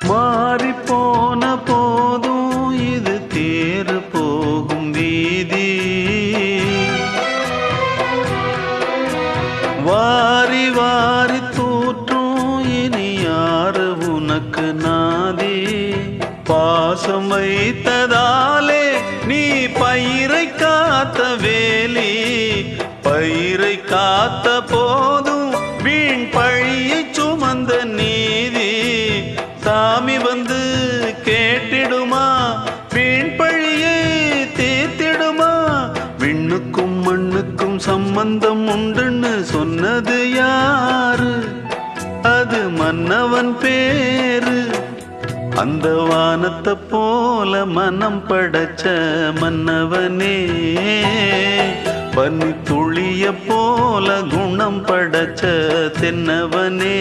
மாறி போன போதும் இது தேறு போகும் வீதி. வாரி வாரி தூற்றும் இனி யாரு உனக்கு நாதி. பாசம் வைத்ததாலே நீ பயிரை காத்த வேலி. பயிரை காத்த போதும் வீண் பழியை சுமந்த நீதி. சாமி வந்து கேட்டிடுமா, வீண் பழியை தீர்த்திடுமா. விண்ணுக்கும் மண்ணுக்கும் சம்பந்தம் உண்டுன்னு சொன்னது யாரு? அது மன்னவன் பேரு. அந்த வானத்தை போல மனம் படைச்ச மன்னவனே, பனி துளிய போல குணம் படைச்ச தென்னவனே.